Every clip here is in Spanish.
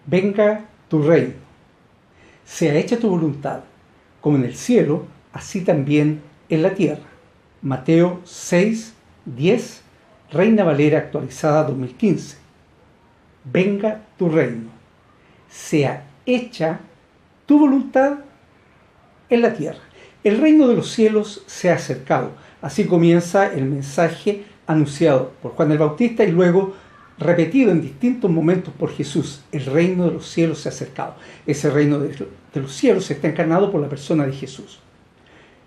venga tu reino, sea hecha tu voluntad, como en el cielo, así también en la tierra. Mateo 6, 10, Reina Valera actualizada 2015. Venga tu reino, sea hecha tu voluntad en la tierra. El reino de los cielos se ha acercado. Así comienza el mensaje anunciado por Juan el Bautista y luego repetido en distintos momentos por Jesús. El reino de los cielos se ha acercado. Ese reino de los cielos está encarnado por la persona de Jesús.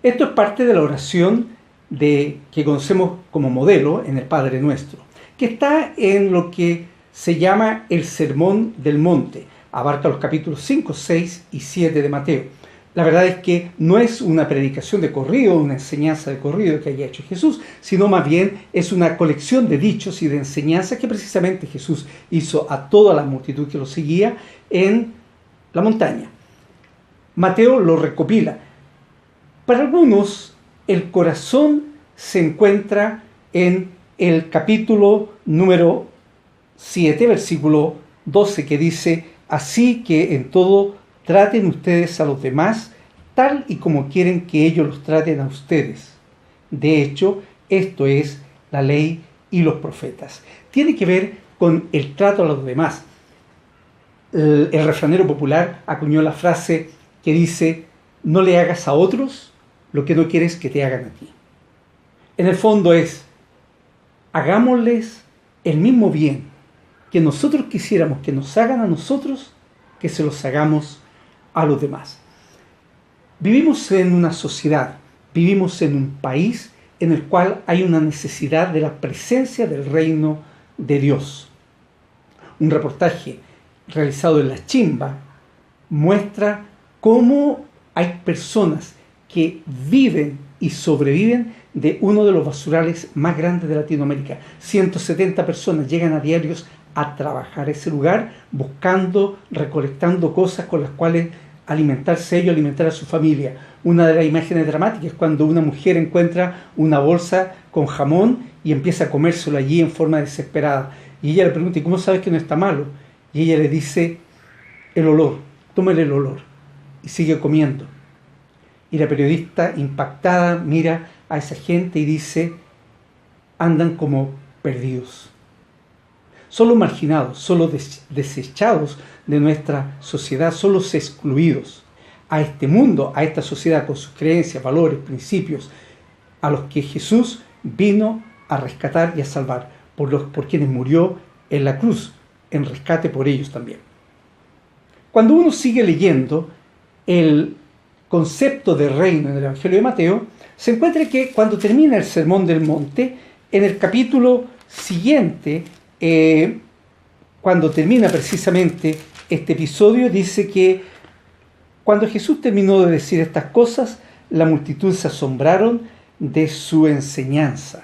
Esto es parte de la oración que conocemos como modelo en el Padre Nuestro, que está en lo que se llama el Sermón del Monte. Abarca los capítulos 5, 6 y 7 de Mateo. La verdad es que no es una predicación de corrido, una enseñanza de corrido que haya hecho Jesús, sino más bien es una colección de dichos y de enseñanzas que precisamente Jesús hizo a toda la multitud que lo seguía en la montaña. Mateo lo recopila. Para algunos, el corazón se encuentra en el capítulo número 7, versículo 12, que dice: así que en todo traten ustedes a los demás tal y como quieren que ellos los traten a ustedes. De hecho, esto es la ley y los profetas. Tiene que ver con el trato a los demás. El refranero popular acuñó la frase que dice: no le hagas a otros lo que no quieres que te hagan a ti. En el fondo es: hagámosles el mismo bien que nosotros quisiéramos que nos hagan a nosotros, que se los hagamos a los demás. Vivimos en una sociedad, vivimos en un país en el cual hay una necesidad de la presencia del reino de Dios. Un reportaje realizado en La Chimba muestra cómo hay personas que viven y sobreviven de uno de los basurales más grandes de Latinoamérica. 170 personas llegan a diarios a trabajar a ese lugar, buscando, recolectando cosas con las cuales alimentarse ellos, alimentar a su familia. Una de las imágenes dramáticas es cuando una mujer encuentra una bolsa con jamón y empieza a comérselo allí en forma desesperada. Y ella le pregunta: ¿y cómo sabes que no está malo? Y ella le dice: el olor, tómale el olor. Y sigue comiendo. Y la periodista, impactada, mira a esa gente y dice: andan como perdidos. Son los marginados, son los desechados de nuestra sociedad, son los excluidos. A este mundo, a esta sociedad con sus creencias, valores, principios, a los que Jesús vino a rescatar y a salvar, por quienes murió en la cruz, en rescate por ellos también. Cuando uno sigue leyendo el concepto de reino en el Evangelio de Mateo, se encuentra que cuando termina el Sermón del Monte, en el capítulo siguiente, cuando termina precisamente este episodio, dice que cuando Jesús terminó de decir estas cosas, la multitud se asombraron de su enseñanza.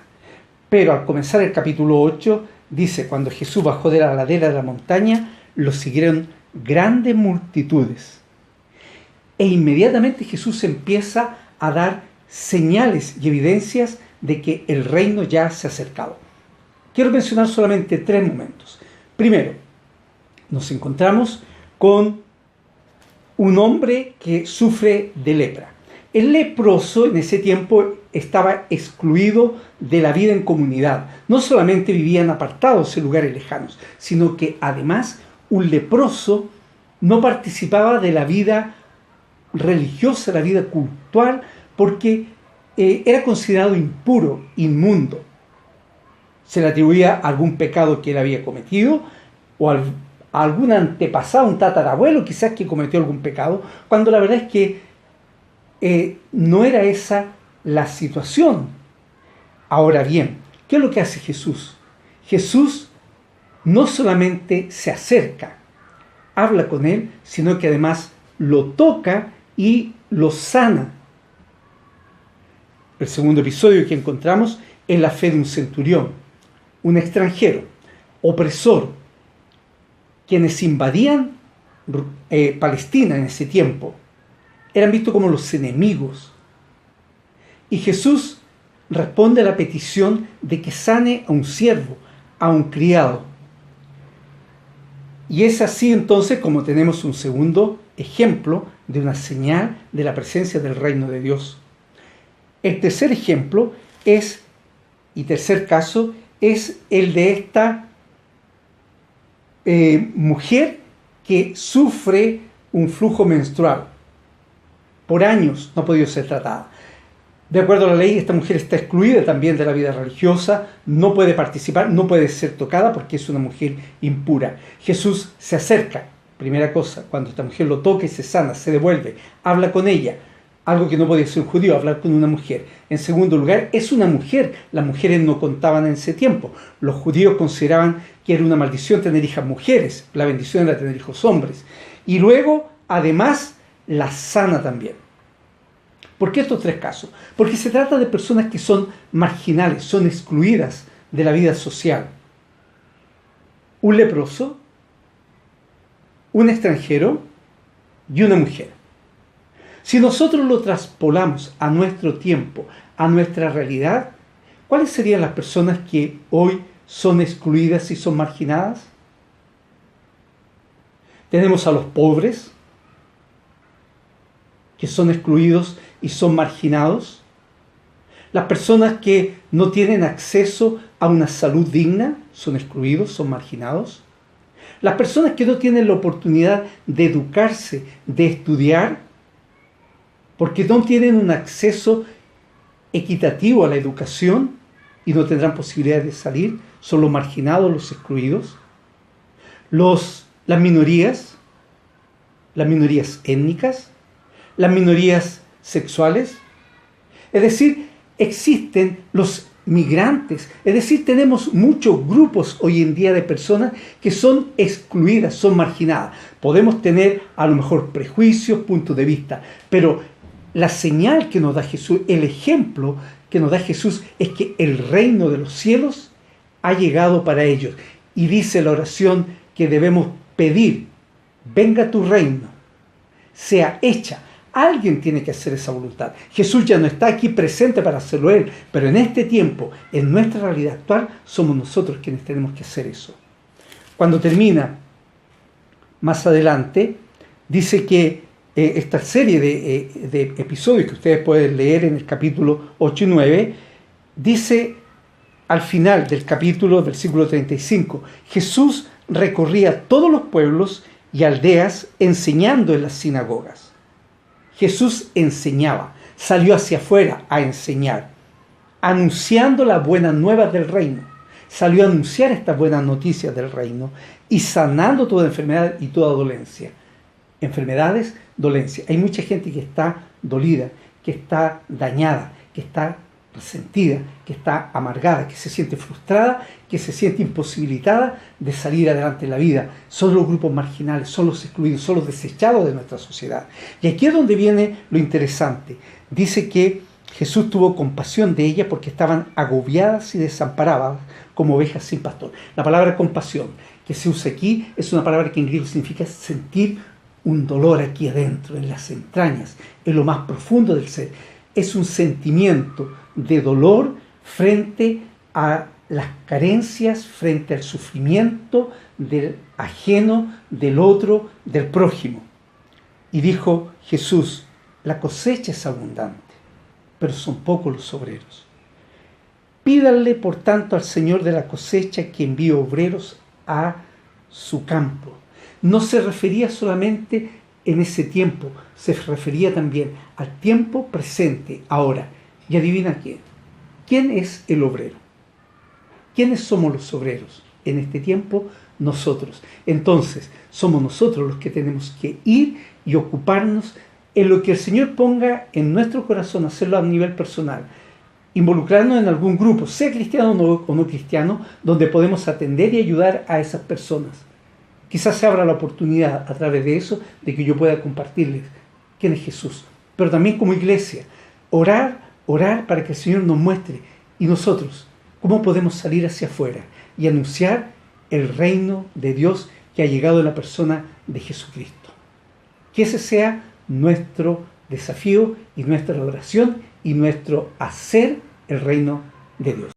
Pero al comenzar el capítulo 8, dice: cuando Jesús bajó de la ladera de la montaña, lo siguieron grandes multitudes. E inmediatamente Jesús empieza a dar señales y evidencias de que el reino ya se ha acercado. Quiero mencionar solamente 3 momentos. Primero, nos encontramos con un hombre que sufre de lepra. El leproso en ese tiempo estaba excluido de la vida en comunidad. No solamente vivían apartados en lugares lejanos, sino que además un leproso no participaba de la vida religiosa, la vida cultural, porque era considerado impuro, inmundo. Se le atribuía algún pecado que él había cometido, o a algún antepasado, un tatarabuelo quizás que cometió algún pecado, cuando la verdad es que no era esa la situación. Ahora bien, ¿qué es lo que hace Jesús? Jesús no solamente se acerca, habla con él, sino que además lo toca y lo sana. El segundo episodio que encontramos es la fe de un centurión, un extranjero, opresor, quienes invadían Palestina en ese tiempo. Eran vistos como los enemigos. Y Jesús responde a la petición de que sane a un siervo, a un criado. Y es así entonces como tenemos un segundo ejemplo de una señal de la presencia del reino de Dios. El tercer ejemplo y tercer caso es el de esta mujer que sufre un flujo menstrual. Por años no ha podido ser tratada. De acuerdo a la ley, esta mujer está excluida también de la vida religiosa, no puede participar, no puede ser tocada porque es una mujer impura. Jesús se acerca, primera cosa, cuando esta mujer lo toca y se sana, se devuelve, habla con ella, algo que no podía ser un judío, hablar con una mujer. En segundo lugar, es una mujer, las mujeres no contaban en ese tiempo. Los judíos consideraban que era una maldición tener hijas mujeres, la bendición era tener hijos hombres. Y luego, además, la sana también. ¿Por qué estos tres casos? Porque se trata de personas que son marginales, son excluidas de la vida social. Un leproso, un extranjero y una mujer. Si nosotros lo traspolamos a nuestro tiempo, a nuestra realidad, ¿cuáles serían las personas que hoy son excluidas y son marginadas? Tenemos a los pobres, que son excluidos y son marginados. Las personas que no tienen acceso a una salud digna son excluidos, son marginados. Las personas que no tienen la oportunidad de educarse, de estudiar, porque no tienen un acceso equitativo a la educación y no tendrán posibilidad de salir, son los marginados, los excluidos. Las minorías étnicas, las minorías sexuales, es decir, existen los migrantes, es decir, tenemos muchos grupos hoy en día de personas que son excluidas, son marginadas. Podemos tener a lo mejor prejuicios, puntos de vista, pero la señal que nos da Jesús, el ejemplo que nos da Jesús es que el reino de los cielos ha llegado para ellos. Y dice la oración que debemos pedir: venga tu reino, sea hecha. Alguien tiene que hacer esa voluntad. Jesús ya no está aquí presente para hacerlo Él, pero en este tiempo, en nuestra realidad actual, somos nosotros quienes tenemos que hacer eso. Cuando termina, más adelante, dice que esta serie de episodios que ustedes pueden leer en el capítulo 8 y 9, dice al final del capítulo, versículo 35, Jesús recorría todos los pueblos y aldeas enseñando en las sinagogas. Jesús enseñaba, salió hacia afuera a enseñar, anunciando las buenas nuevas del reino. Salió a anunciar estas buenas noticias del reino y sanando toda enfermedad y toda dolencia. Enfermedades, dolencia. Hay mucha gente que está dolida, que está dañada, que está resentida, que está amargada, que se siente frustrada, que se siente imposibilitada de salir adelante en la vida. Son los grupos marginales, son los excluidos, son los desechados de nuestra sociedad. Y aquí es donde viene lo interesante. Dice que Jesús tuvo compasión de ellas porque estaban agobiadas y desamparadas como ovejas sin pastor. La palabra compasión que se usa aquí es una palabra que en griego significa sentir un dolor aquí adentro, en las entrañas, en lo más profundo del ser. Es un sentimiento de dolor frente a las carencias, frente al sufrimiento del ajeno, del otro, del prójimo. Y dijo Jesús: la cosecha es abundante, pero son pocos los obreros. Pídanle, por tanto, al Señor de la cosecha que envíe obreros a su campo. No se refería solamente en ese tiempo, se refería también al tiempo presente, ahora. Y adivina quién. ¿Quién es el obrero? ¿Quiénes somos los obreros en este tiempo? Nosotros. Entonces, somos nosotros los que tenemos que ir y ocuparnos en lo que el Señor ponga en nuestro corazón, hacerlo a nivel personal. Involucrarnos en algún grupo, sea cristiano o no cristiano, donde podemos atender y ayudar a esas personas. Quizás se abra la oportunidad a través de eso, de que yo pueda compartirles quién es Jesús. Pero también como iglesia, orar para que el Señor nos muestre, y nosotros, cómo podemos salir hacia afuera y anunciar el reino de Dios que ha llegado en la persona de Jesucristo. Que ese sea nuestro desafío y nuestra oración y nuestro hacer el reino de Dios.